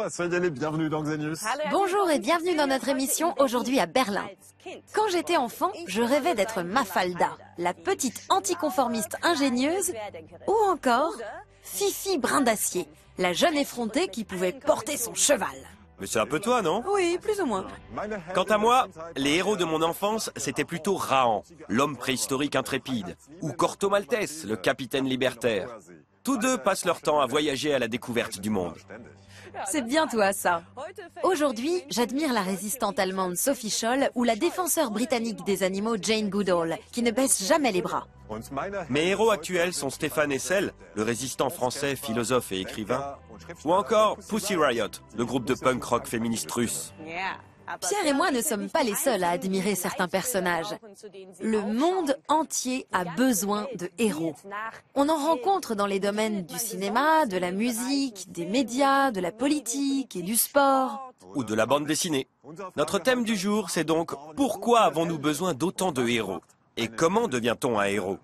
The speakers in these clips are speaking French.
soyez les bienvenus dans Xenius. Bonjour et bienvenue dans notre émission aujourd'hui à Berlin. Quand j'étais enfant, je rêvais d'être Mafalda, la petite anticonformiste ingénieuse, ou encore Fifi Brin d'Acier, la jeune effrontée qui pouvait porter son cheval. Mais c'est un peu toi, non? Oui, plus ou moins. Quant à moi, les héros de mon enfance, c'était plutôt Rahan, l'homme préhistorique intrépide, ou Corto Maltese, le capitaine libertaire. Tous deux passent leur temps à voyager à la découverte du monde. C'est bien toi, ça. Aujourd'hui, j'admire la résistante allemande Sophie Scholl ou la défenseure britannique des animaux Jane Goodall, qui ne baisse jamais les bras. Mes héros actuels sont Stéphane Hessel, le résistant français, philosophe et écrivain, ou encore Pussy Riot, le groupe de punk rock féministe russe. Pierre et moi ne sommes pas les seuls à admirer certains personnages. Le monde entier a besoin de héros. On en rencontre dans les domaines du cinéma, de la musique, des médias, de la politique et du sport. Ou de la bande dessinée. Notre thème du jour, c'est donc pourquoi avons-nous besoin d'autant de héros? Et comment devient-on un héros?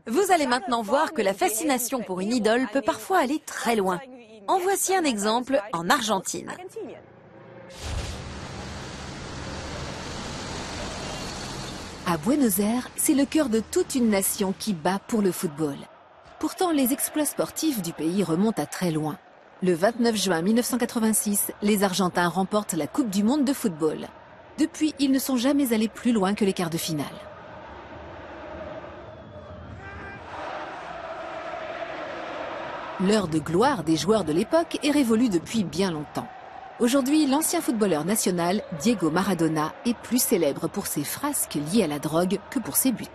Vous allez maintenant voir que la fascination pour une idole peut parfois aller très loin. En voici un exemple en Argentine. À Buenos Aires, c'est le cœur de toute une nation qui bat pour le football. Pourtant, les exploits sportifs du pays remontent à très loin. Le 29 juin 1986, les Argentins remportent la Coupe du monde de football. Depuis, ils ne sont jamais allés plus loin que les quarts de finale. L'heure de gloire des joueurs de l'époque est révolue depuis bien longtemps. Aujourd'hui, l'ancien footballeur national, Diego Maradona, est plus célèbre pour ses frasques liées à la drogue que pour ses buts.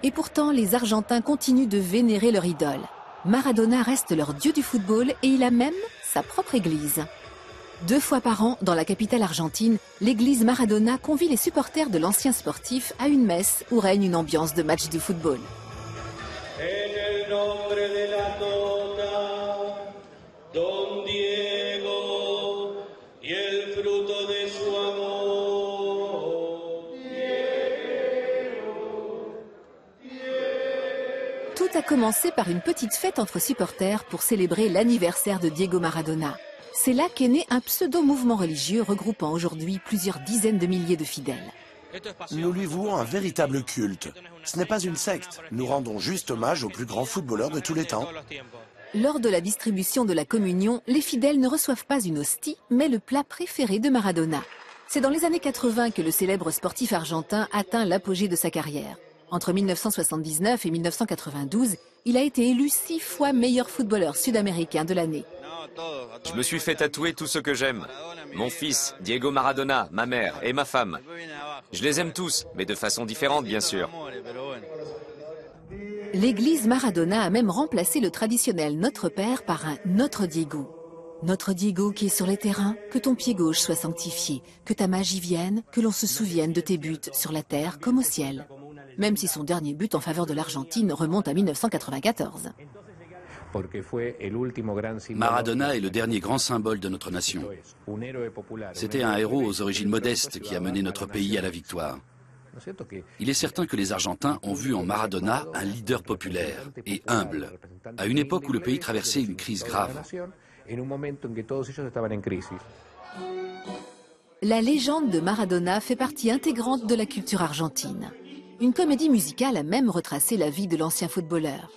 Et pourtant, les Argentins continuent de vénérer leur idole. Maradona reste leur dieu du football et il a même sa propre église. 2 fois par an, dans la capitale argentine, l'église Maradona convie les supporters de l'ancien sportif à une messe où règne une ambiance de match de football. Tout a commencé par une petite fête entre supporters pour célébrer l'anniversaire de Diego Maradona. C'est là qu'est né un pseudo-mouvement religieux regroupant aujourd'hui plusieurs dizaines de milliers de fidèles. Nous lui vouons un véritable culte. Ce n'est pas une secte. Nous rendons juste hommage au plus grand footballeur de tous les temps. Lors de la distribution de la communion, les fidèles ne reçoivent pas une hostie, mais le plat préféré de Maradona. C'est dans les années 80 que le célèbre sportif argentin atteint l'apogée de sa carrière. Entre 1979 et 1992, il a été élu 6 fois meilleur footballeur sud-américain de l'année. Je me suis fait tatouer tout ce que j'aime. Mon fils, Diego Maradona, ma mère et ma femme. Je les aime tous, mais de façon différente, bien sûr. L'église Maradona a même remplacé le traditionnel Notre Père par un Notre Diego. Notre Diego qui est sur les terrains, que ton pied gauche soit sanctifié, que ta magie vienne, que l'on se souvienne de tes buts sur la terre comme au ciel. Même si son dernier but en faveur de l'Argentine remonte à 1994. Maradona est le dernier grand symbole de notre nation. C'était un héros aux origines modestes qui a mené notre pays à la victoire. Il est certain que les Argentins ont vu en Maradona un leader populaire et humble, à une époque où le pays traversait une crise grave. La légende de Maradona fait partie intégrante de la culture argentine. Une comédie musicale a même retracé la vie de l'ancien footballeur.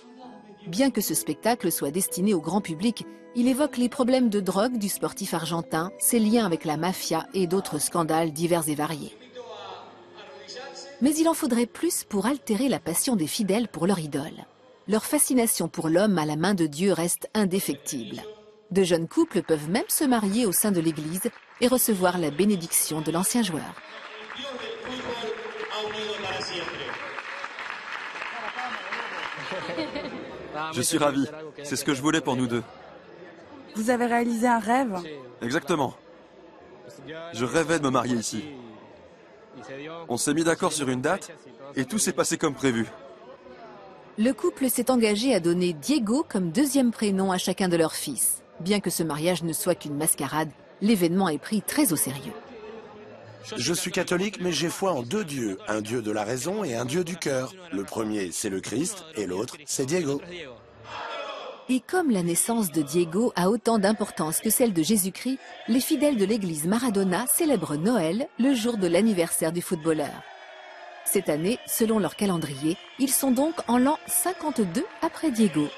Bien que ce spectacle soit destiné au grand public, il évoque les problèmes de drogue du sportif argentin, ses liens avec la mafia et d'autres scandales divers et variés. Mais il en faudrait plus pour altérer la passion des fidèles pour leur idole. Leur fascination pour l'homme à la main de Dieu reste indéfectible. De jeunes couples peuvent même se marier au sein de l'église et recevoir la bénédiction de l'ancien joueur. Je suis ravi. C'est ce que je voulais pour nous deux. Vous avez réalisé un rêve? Exactement. Je rêvais de me marier ici. On s'est mis d'accord sur une date et tout s'est passé comme prévu. Le couple s'est engagé à donner Diego comme deuxième prénom à chacun de leurs fils. Bien que ce mariage ne soit qu'une mascarade, l'événement est pris très au sérieux. Je suis catholique, mais j'ai foi en 2 dieux. Un dieu de la raison et un dieu du cœur. Le premier, c'est le Christ, et l'autre, c'est Diego. Et comme la naissance de Diego a autant d'importance que celle de Jésus-Christ, les fidèles de l'église Maradona célèbrent Noël le jour de l'anniversaire du footballeur. Cette année, selon leur calendrier, ils sont donc en l'an 52 après Diego.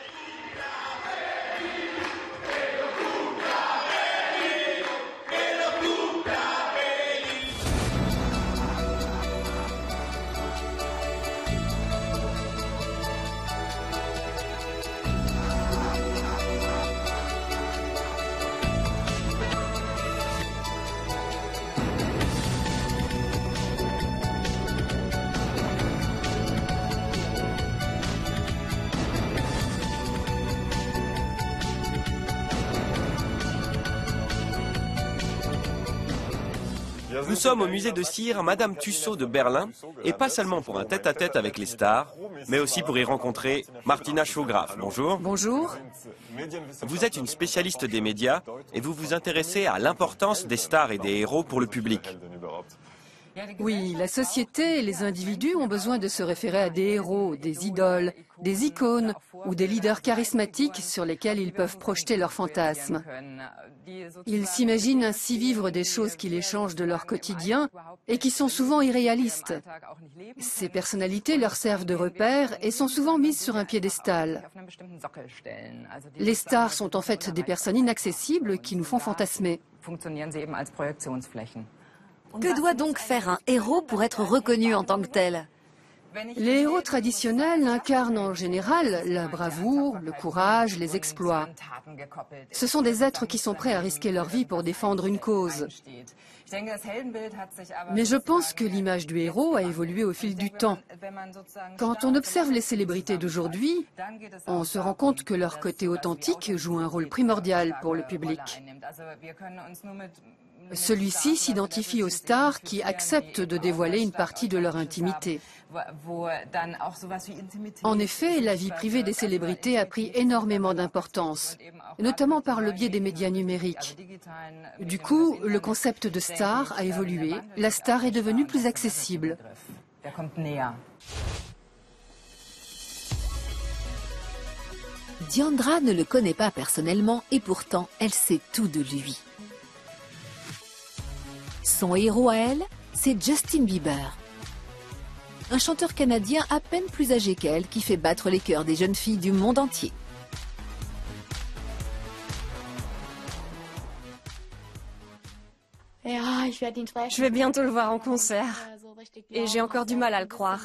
Nous sommes au musée de cire Madame Tussaud de Berlin, et pas seulement pour un tête-à-tête avec les stars, mais aussi pour y rencontrer Martina Schaugraf. Bonjour. Bonjour. Vous êtes une spécialiste des médias et vous vous intéressez à l'importance des stars et des héros pour le public. Oui, la société et les individus ont besoin de se référer à des héros, des idoles, des icônes ou des leaders charismatiques sur lesquels ils peuvent projeter leurs fantasmes. Ils s'imaginent ainsi vivre des choses qui les changent de leur quotidien et qui sont souvent irréalistes. Ces personnalités leur servent de repères et sont souvent mises sur un piédestal. Les stars sont en fait des personnes inaccessibles qui nous font fantasmer. Que doit donc faire un héros pour être reconnu en tant que tel? Les héros traditionnels incarnent en général la bravoure, le courage, les exploits. Ce sont des êtres qui sont prêts à risquer leur vie pour défendre une cause. Mais je pense que l'image du héros a évolué au fil du temps. Quand on observe les célébrités d'aujourd'hui, on se rend compte que leur côté authentique joue un rôle primordial pour le public. Celui-ci s'identifie aux stars qui acceptent de dévoiler une partie de leur intimité. En effet, la vie privée des célébrités a pris énormément d'importance, notamment par le biais des médias numériques. Du coup, le concept de star a évolué, la star est devenue plus accessible. Diandra ne le connaît pas personnellement et pourtant elle sait tout de lui. Son héros à elle, c'est Justin Bieber. Un chanteur canadien à peine plus âgé qu'elle qui fait battre les cœurs des jeunes filles du monde entier. Je vais bientôt le voir en concert. Et j'ai encore du mal à le croire.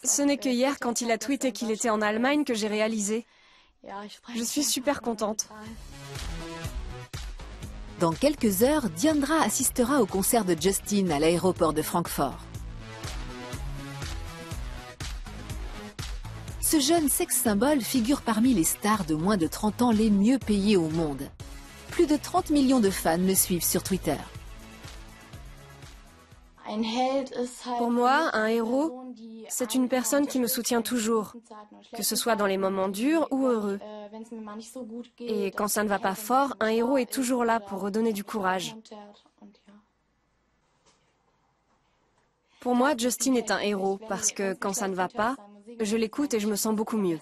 Ce n'est que hier, quand il a tweeté qu'il était en Allemagne, que j'ai réalisé. Je suis super contente. Dans quelques heures, Diandra assistera au concert de Justin à l'aéroport de Francfort. Ce jeune sex-symbole figure parmi les stars de moins de 30 ans les mieux payées au monde. Plus de 30 millions de fans le suivent sur Twitter. Pour moi, un héros, c'est une personne qui me soutient toujours, que ce soit dans les moments durs ou heureux. Et quand ça ne va pas fort, un héros est toujours là pour redonner du courage. Pour moi, Justin est un héros parce que quand ça ne va pas, je l'écoute et je me sens beaucoup mieux.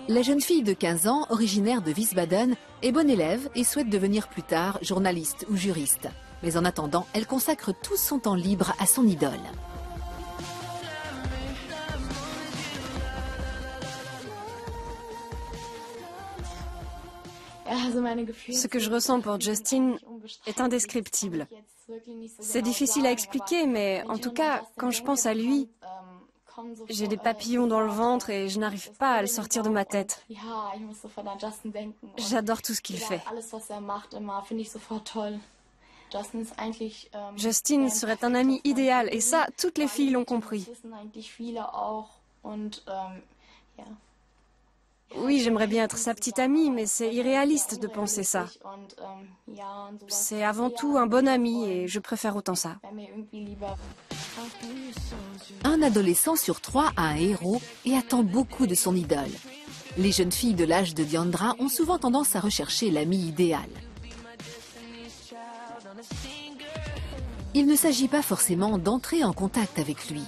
La jeune fille de 15 ans, originaire de Wiesbaden, est bonne élève et souhaite devenir plus tard journaliste ou juriste. Mais en attendant, elle consacre tout son temps libre à son idole. Ce que je ressens pour Justin est indescriptible. C'est difficile à expliquer, mais en tout cas, quand je pense à lui, j'ai des papillons dans le ventre et je n'arrive pas à le sortir de ma tête. J'adore tout ce qu'il fait. Justin serait un ami idéal et ça, toutes les filles l'ont compris. Oui, j'aimerais bien être sa petite amie, mais c'est irréaliste de penser ça. C'est avant tout un bon ami et je préfère autant ça. Un adolescent sur 3 a un héros et attend beaucoup de son idole. Les jeunes filles de l'âge de Diandra ont souvent tendance à rechercher l'ami idéal. Il ne s'agit pas forcément d'entrer en contact avec lui.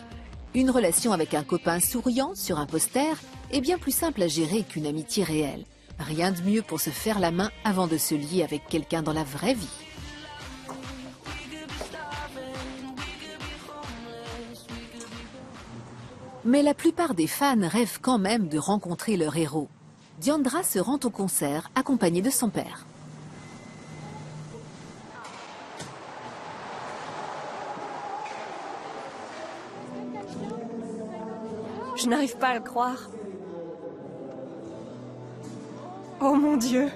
Une relation avec un copain souriant sur un poster est bien plus simple à gérer qu'une amitié réelle. Rien de mieux pour se faire la main avant de se lier avec quelqu'un dans la vraie vie. Mais la plupart des fans rêvent quand même de rencontrer leur héros. Diandra se rend au concert accompagnée de son père. Je n'arrive pas à le croire. Oh mon Dieu!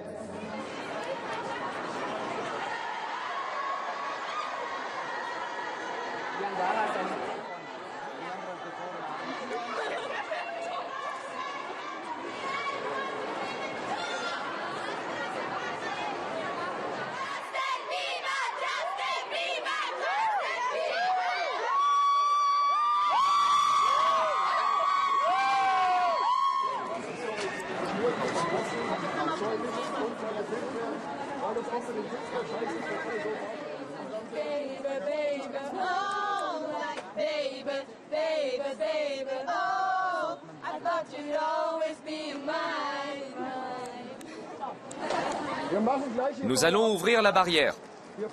Nous allons ouvrir la barrière.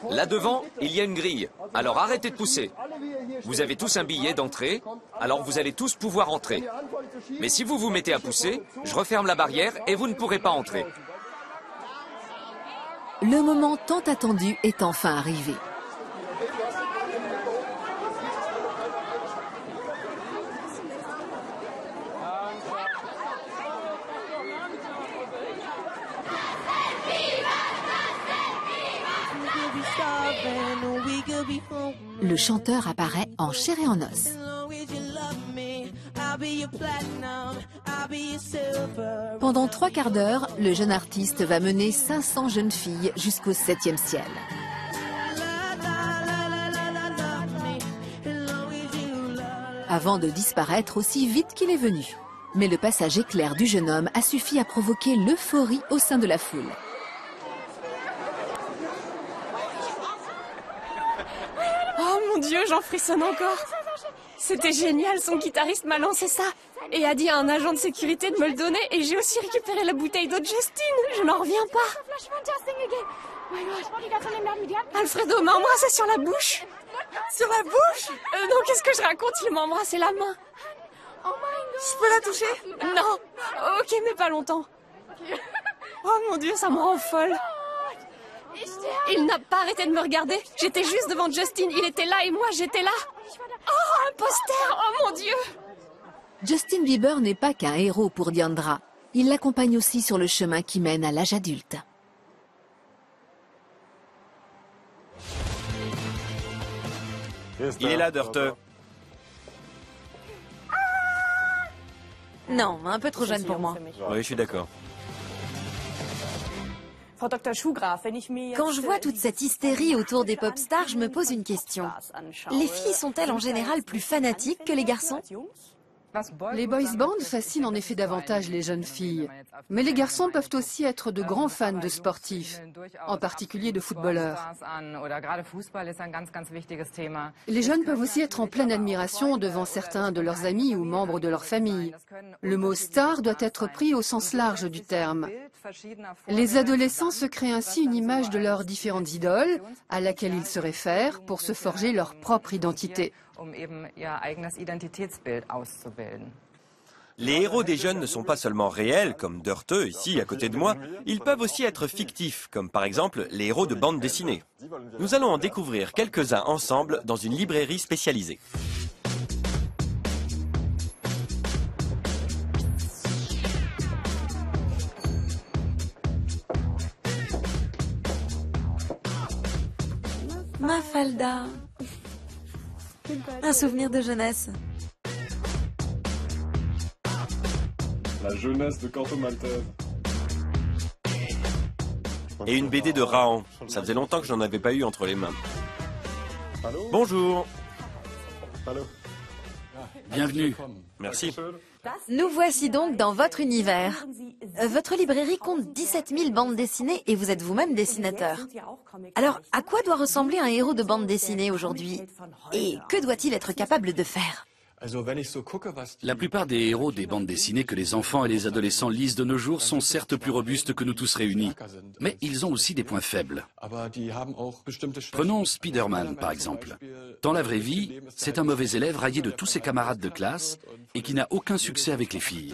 Là devant, il y a une grille. Alors arrêtez de pousser. Vous avez tous un billet d'entrée, alors vous allez tous pouvoir entrer. Mais si vous vous mettez à pousser, je referme la barrière et vous ne pourrez pas entrer. Le moment tant attendu est enfin arrivé. Le chanteur apparaît en chair et en os. Pendant 3 quarts d'heure, le jeune artiste va mener 500 jeunes filles jusqu'au 7e ciel. Avant de disparaître aussi vite qu'il est venu. Mais le passage éclair du jeune homme a suffi à provoquer l'euphorie au sein de la foule. Oh mon Dieu, j'en frissonne encore. C'était génial, son guitariste m'a lancé ça et a dit à un agent de sécurité de me le donner et j'ai aussi récupéré la bouteille d'eau de Justine. Je n'en reviens pas. Alfredo m'a embrassé sur la bouche. Sur la bouche? Non, qu'est-ce que je raconte? Il m'a embrassé la main. Je peux la toucher? Non. Ok, mais pas longtemps. Oh mon Dieu, ça me rend folle. Il n'a pas arrêté de me regarder. J'étais juste devant Justin. Il était là et moi, j'étais là. Oh, un poster! Oh mon Dieu! Justin Bieber n'est pas qu'un héros pour Diandra. Il l'accompagne aussi sur le chemin qui mène à l'âge adulte. Il est là, Dirte. Non, un peu trop jeune pour moi. Oui, je suis d'accord. Quand je vois toute cette hystérie autour des pop stars, je me pose une question. Les filles sont-elles en général plus fanatiques que les garçons? Les boys bands fascinent en effet davantage les jeunes filles. Mais les garçons peuvent aussi être de grands fans de sportifs, en particulier de footballeurs. Les jeunes peuvent aussi être en pleine admiration devant certains de leurs amis ou membres de leur famille. Le mot star doit être pris au sens large du terme. Les adolescents se créent ainsi une image de leurs différentes idoles, à laquelle ils se réfèrent pour se forger leur propre identité. Les héros des jeunes ne sont pas seulement réels, comme Dirte, ici, à côté de moi. Ils peuvent aussi être fictifs, comme par exemple les héros de bande dessinée. Nous allons en découvrir quelques-uns ensemble dans une librairie spécialisée. Mafalda. Un souvenir de jeunesse. La jeunesse de Corto Maltese. Et une BD de Rahan. Ça faisait longtemps que je n'en avais pas eu entre les mains. Bonjour. Allô. Bienvenue. Merci. Nous voici donc dans votre univers. Votre librairie compte 17 000 bandes dessinées et vous êtes vous-même dessinateur. Alors, à quoi doit ressembler un héros de bande dessinée aujourd'hui? Et que doit-il être capable de faire? La plupart des héros des bandes dessinées que les enfants et les adolescents lisent de nos jours sont certes plus robustes que nous tous réunis, mais ils ont aussi des points faibles. Prenons Spider-Man par exemple. Dans la vraie vie, c'est un mauvais élève raillé de tous ses camarades de classe et qui n'a aucun succès avec les filles.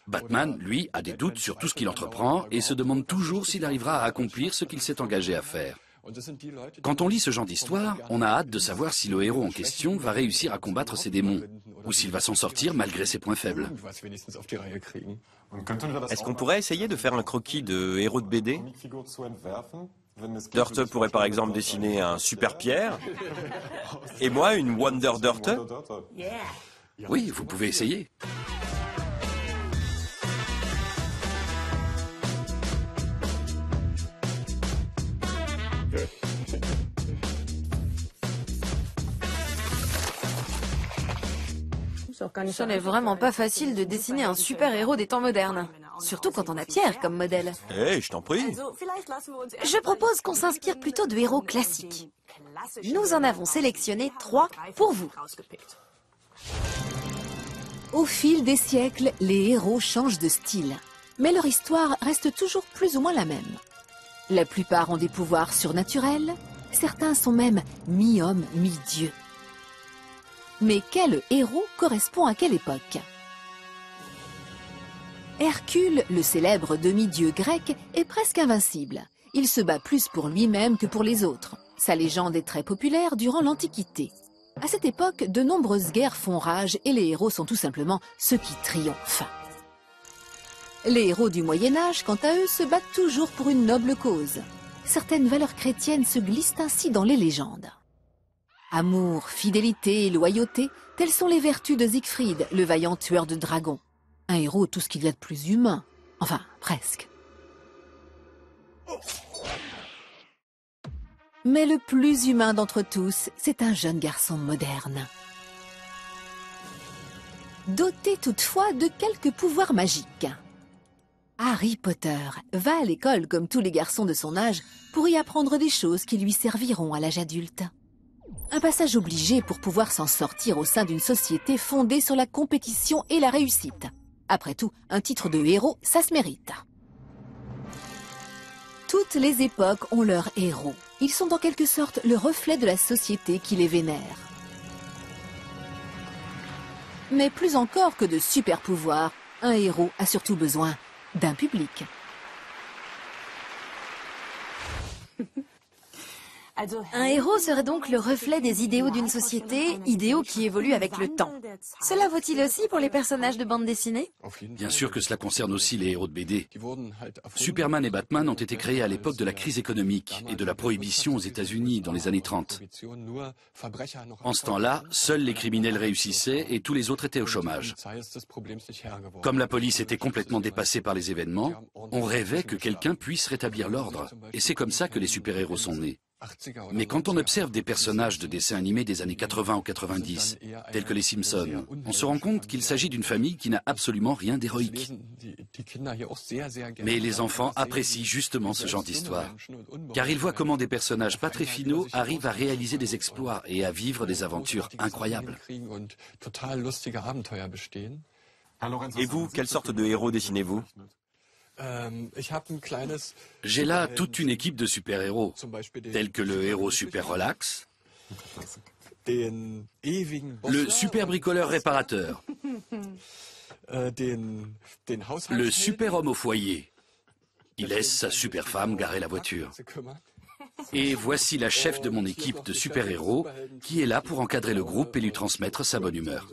Batman, lui, a des doutes sur tout ce qu'il entreprend et se demande toujours s'il arrivera à accomplir ce qu'il s'est engagé à faire. Quand on lit ce genre d'histoire, on a hâte de savoir si le héros en question va réussir à combattre ses démons, ou s'il va s'en sortir malgré ses points faibles. Est-ce qu'on pourrait essayer de faire un croquis de héros de BD? Dörte pourrait par exemple dessiner un Super Pierre, et moi une Wonder Dörte. Oui, vous pouvez essayer. Ce n'est vraiment pas facile de dessiner un super-héros des temps modernes. Surtout quand on a Pierre comme modèle. Eh, je t'en prie. Je propose qu'on s'inspire plutôt de héros classiques. Nous en avons sélectionné 3 pour vous. Au fil des siècles, les héros changent de style. Mais leur histoire reste toujours plus ou moins la même. La plupart ont des pouvoirs surnaturels, certains sont même mi-homme, mi-dieu. Mais quel héros correspond à quelle époque? Hercule, le célèbre demi-dieu grec, est presque invincible. Il se bat plus pour lui-même que pour les autres. Sa légende est très populaire durant l'Antiquité. À cette époque, de nombreuses guerres font rage et les héros sont tout simplement ceux qui triomphent. Les héros du Moyen-Âge, quant à eux, se battent toujours pour une noble cause. Certaines valeurs chrétiennes se glissent ainsi dans les légendes. Amour, fidélité et loyauté, telles sont les vertus de Siegfried, le vaillant tueur de dragons. Un héros, tout ce qu'il y a de plus humain. Enfin, presque. Mais le plus humain d'entre tous, c'est un jeune garçon moderne. Doté toutefois de quelques pouvoirs magiques. Harry Potter va à l'école comme tous les garçons de son âge pour y apprendre des choses qui lui serviront à l'âge adulte. Un passage obligé pour pouvoir s'en sortir au sein d'une société fondée sur la compétition et la réussite. Après tout, un titre de héros, ça se mérite. Toutes les époques ont leurs héros. Ils sont en quelque sorte le reflet de la société qui les vénère. Mais plus encore que de super pouvoirs, un héros a surtout besoin d'un public. Un héros serait donc le reflet des idéaux d'une société, idéaux qui évoluent avec le temps. Cela vaut-il aussi pour les personnages de bande dessinée? Bien sûr que cela concerne aussi les héros de BD. Superman et Batman ont été créés à l'époque de la crise économique et de la prohibition aux États-Unis dans les années 30. En ce temps-là, seuls les criminels réussissaient et tous les autres étaient au chômage. Comme la police était complètement dépassée par les événements, on rêvait que quelqu'un puisse rétablir l'ordre. Et c'est comme ça que les super-héros sont nés. Mais quand on observe des personnages de dessins animés des années 80 ou 90, tels que les Simpsons, on se rend compte qu'il s'agit d'une famille qui n'a absolument rien d'héroïque. Mais les enfants apprécient justement ce genre d'histoire, car ils voient comment des personnages pas très finaux arrivent à réaliser des exploits et à vivre des aventures incroyables. Et vous, quelle sorte de héros dessinez-vous? J'ai là toute une équipe de super-héros, tels que le héros super relax, le super bricoleur réparateur, le super homme au foyer, qui laisse sa super femme garer la voiture. Et voici la chef de mon équipe de super-héros qui est là pour encadrer le groupe et lui transmettre sa bonne humeur.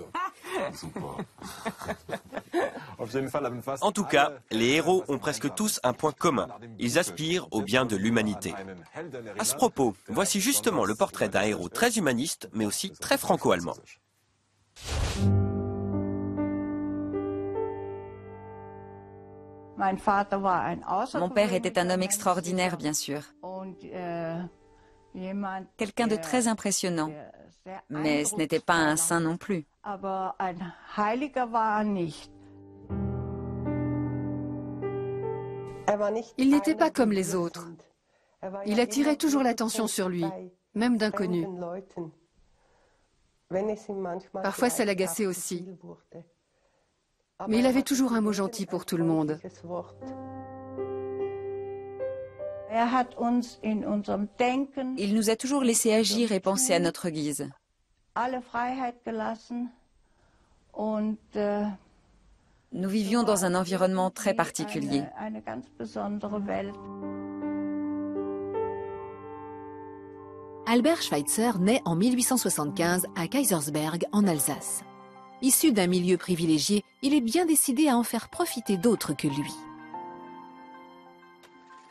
En tout cas, les héros ont presque tous un point commun. Ils aspirent au bien de l'humanité. À ce propos, voici justement le portrait d'un héros très humaniste, mais aussi très franco-allemand. Mon père était un homme extraordinaire, bien sûr. Quelqu'un de très impressionnant. Mais ce n'était pas un saint non plus. Il n'était pas comme les autres. Il attirait toujours l'attention sur lui, même d'inconnus. Parfois, ça l'agaçait aussi. Mais il avait toujours un mot gentil pour tout le monde. Il nous a toujours laissé agir et penser à notre guise. Nous vivions dans un environnement très particulier. Albert Schweitzer naît en 1875 à Kaysersberg, en Alsace. Issu d'un milieu privilégié, il est bien décidé à en faire profiter d'autres que lui.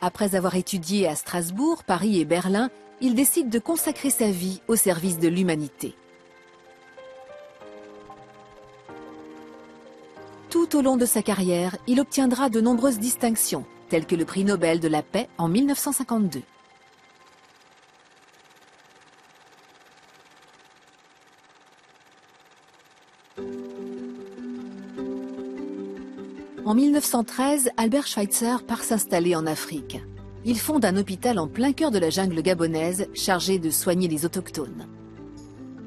Après avoir étudié à Strasbourg, Paris et Berlin, il décide de consacrer sa vie au service de l'humanité. Tout au long de sa carrière, il obtiendra de nombreuses distinctions, telles que le prix Nobel de la paix en 1952. En 1913, Albert Schweitzer part s'installer en Afrique. Il fonde un hôpital en plein cœur de la jungle gabonaise, chargé de soigner les autochtones.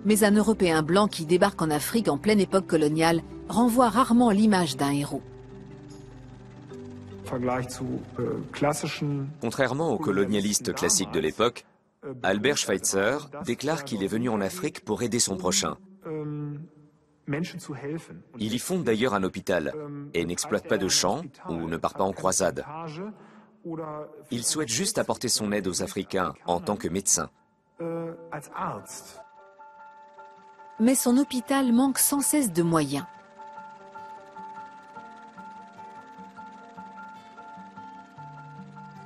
Mais un Européen blanc qui débarque en Afrique en pleine époque coloniale renvoie rarement l'image d'un héros. Contrairement aux colonialistes classiques de l'époque, Albert Schweitzer déclare qu'il est venu en Afrique pour aider son prochain. Il y fonde d'ailleurs un hôpital et n'exploite pas de champs ou ne part pas en croisade. Il souhaite juste apporter son aide aux Africains en tant que médecin. Mais son hôpital manque sans cesse de moyens.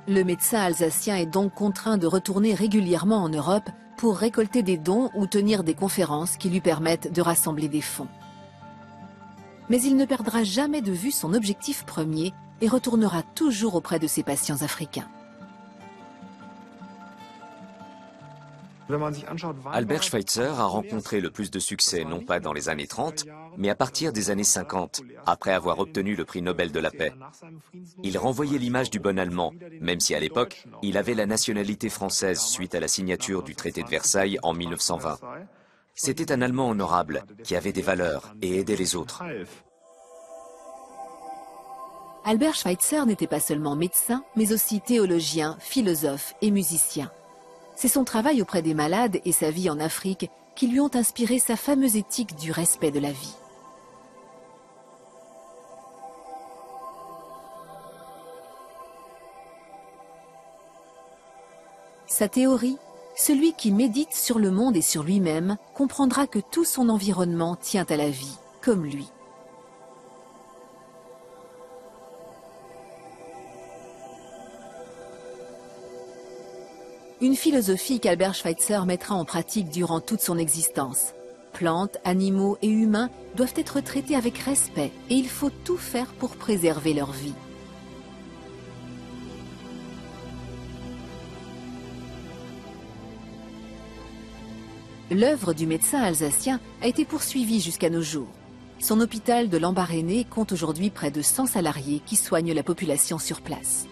Le médecin alsacien est donc contraint de retourner régulièrement en Europe pour récolter des dons ou tenir des conférences qui lui permettent de rassembler des fonds. Mais il ne perdra jamais de vue son objectif premier et retournera toujours auprès de ses patients africains. Albert Schweitzer a rencontré le plus de succès non pas dans les années 30, mais à partir des années 50, après avoir obtenu le prix Nobel de la paix. Il renvoyait l'image du bon Allemand, même si à l'époque, il avait la nationalité française suite à la signature du traité de Versailles en 1920. C'était un Allemand honorable, qui avait des valeurs et aidait les autres. Albert Schweitzer n'était pas seulement médecin, mais aussi théologien, philosophe et musicien. C'est son travail auprès des malades et sa vie en Afrique qui lui ont inspiré sa fameuse éthique du respect de la vie. Sa théorie, celui qui médite sur le monde et sur lui-même comprendra que tout son environnement tient à la vie, comme lui. Une philosophie qu'Albert Schweitzer mettra en pratique durant toute son existence. Plantes, animaux et humains doivent être traités avec respect et il faut tout faire pour préserver leur vie. L'œuvre du médecin alsacien a été poursuivie jusqu'à nos jours. Son hôpital de Lambaréné compte aujourd'hui près de 100 salariés qui soignent la population sur place.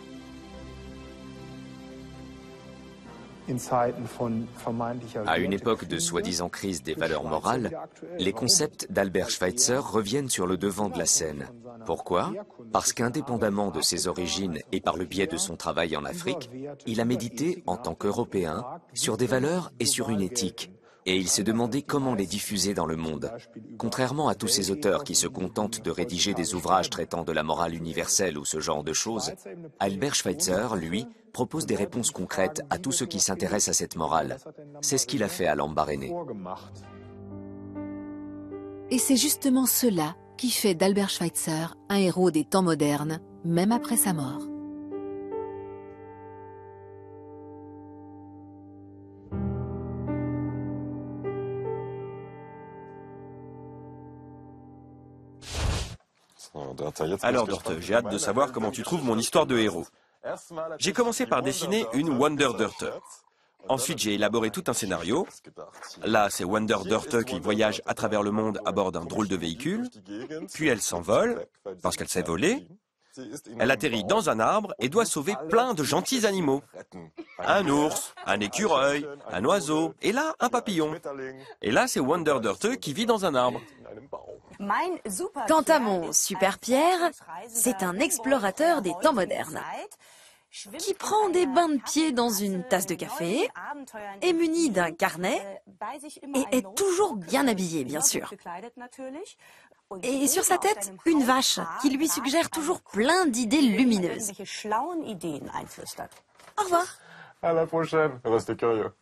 À une époque de soi-disant crise des valeurs morales, les concepts d'Albert Schweitzer reviennent sur le devant de la scène. Pourquoi? Parce qu'indépendamment de ses origines et par le biais de son travail en Afrique, il a médité en tant qu'Européen sur des valeurs et sur une éthique. Et il s'est demandé comment les diffuser dans le monde. Contrairement à tous ces auteurs qui se contentent de rédiger des ouvrages traitant de la morale universelle ou ce genre de choses, Albert Schweitzer, lui, propose des réponses concrètes à tous ceux qui s'intéressent à cette morale. C'est ce qu'il a fait à Lambaréné. Et c'est justement cela qui fait d'Albert Schweitzer un héros des temps modernes, même après sa mort. Alors Dorte, j'ai hâte de savoir comment tu trouves mon histoire de héros. J'ai commencé par dessiner une Wonderdörte. Ensuite, j'ai élaboré tout un scénario. Là, c'est Wonder Dörte qui voyage à travers le monde à bord d'un drôle de véhicule. Puis elle s'envole, parce qu'elle sait voler. Elle atterrit dans un arbre et doit sauver plein de gentils animaux. Un ours, un écureuil, un oiseau, et là, un papillon. Et là, c'est Wonder Dörte qui vit dans un arbre. Quant à mon super Pierre, c'est un explorateur des temps modernes qui prend des bains de pied dans une tasse de café, est muni d'un carnet et est toujours bien habillé, bien sûr. Et sur sa tête, une vache qui lui suggère toujours plein d'idées lumineuses. Au revoir. À la prochaine. Restez curieux.